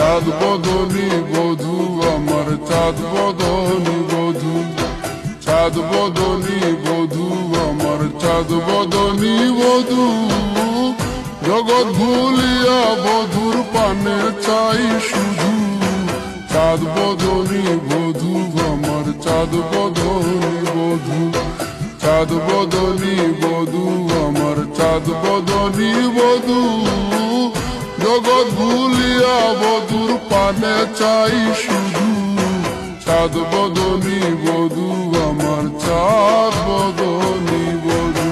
চাঁদ বদনী বধূ, আমার চাঁদ বদনী বধূ, চাঁদ বদনী বধূ, আমার চাঁদ বদনী বধূ। জগৎ ভুলিয়া বধূর পানে চাই শুধু, চাঁদ বদনী বধূ, আমার চাঁদ বদনী বধূ, চাঁদ বদনী বধূ, আমার চাঁদ বদনী বধূ। জগৎ ভুলিয়া বধূর পানে চাই শুধু, চাঁদ বদনী বধূ, আমার চাঁদ বদনী বধূ।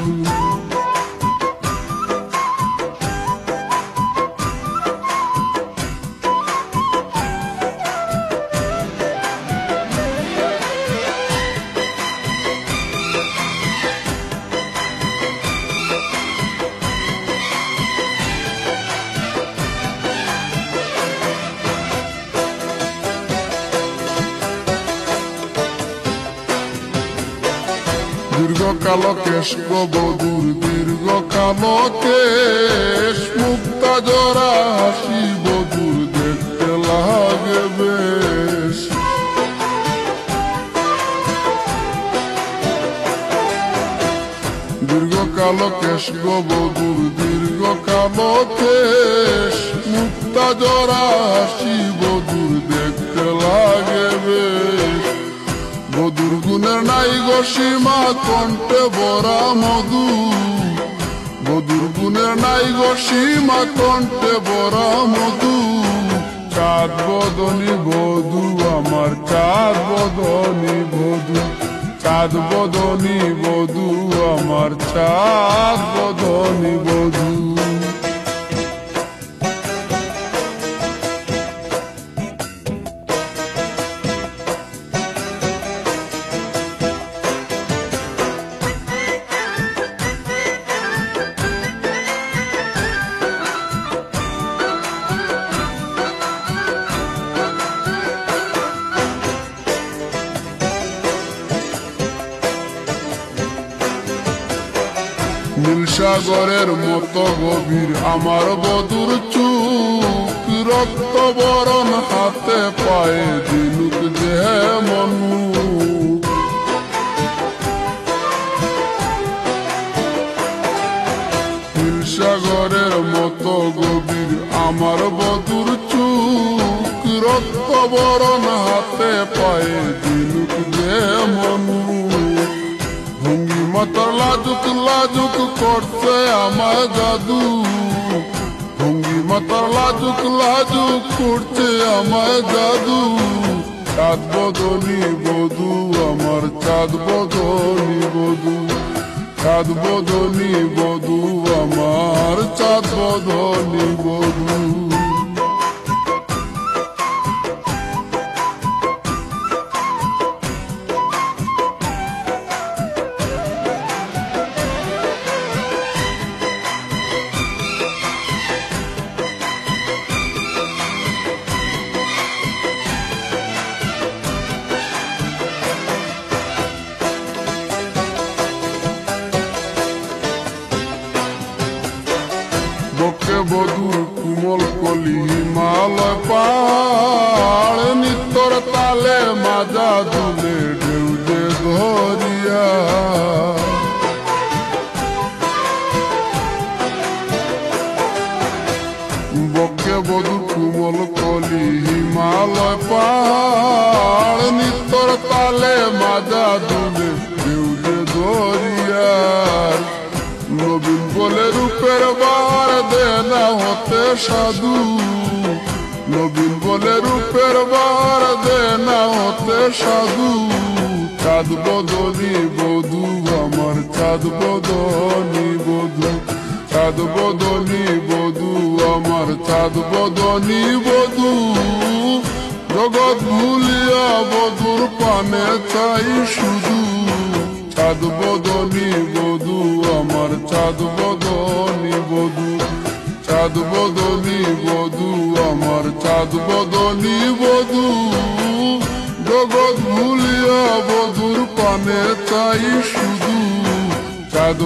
দীর্ঘ কালো কেশ গো বধূর, দীর্ঘ কালো কেশ, মুক্তা জরা হাসি বধূর দেখতে লাগে বেশ। দীর্ঘ কালো কেশ গো বধূর, দীর্ঘ কালো কেশ, মুক্তা জরা হাসি বধূর দেখতে লাগে বেশ। বধূর গুণের নাই গো সীমা, কণ্ঠে ভরা মধু, বধূর গুণের নাই গো সীমা, কণ্ঠে ভরা মধু। চাঁদ বদনী বধূ, আমার চাঁদ বদনী বধূ, চাঁদ বদনী বধূ, আমার চাঁদ বদনী বধূ। নীল সাগরের মতো গভীর আমার বধূর চুপ, রক্ত বরণ হাতে পায়ে দিনুক যেমন মুখ। নীল সাগরের মতো গভীর আমার বধূর চুপ, রক্ত বরণ হাতে পায়ে দিনুক যেমন মুখ। ভঙ্গিমাতার লাজুক লাজুক করছে আমায় জাদু, ভঙ্গিমাতার লাজুক লাজুক করছে আমায় জাদু। চাঁদ বদনী বধূ, আমার চাঁদ বদনী বধূ, চাঁদ বদনী বধূ, আমার চাঁদ বদনী বধূ। বকে বধূর কুমল কলি, হিমালয় পাহাড়, নিত্যর তালে মাজা দুলে ঢেউ যে ধরিয়া। বকে বধূর কুমল কলি, হিমালয় পাহাড়, নিত্যর তালে মাজা দুলে ঢেউ যে ধরিয়া। নবীন বলে রূপের বার দে না হতে সাধু, নবীন বলে রূপের বার দে না হতে সাধু। চাঁদ বদনী বধূ, আমার চাঁদ বদনী বধূ, চাঁদ বদনী বধূ, আমার চাঁদ বদনী বধূ। জগৎ ভুলিয়া বধূর পানে চাই শুধু, চাঁদ বদনী বধূ, আমার চাঁদ বদনী বধূ, চাঁদ বদনী বধূ, আমার চাঁদ বদনী বধূ। জগৎ ভুলিয়া বধূর পানে চাই শুধু, চাঁদ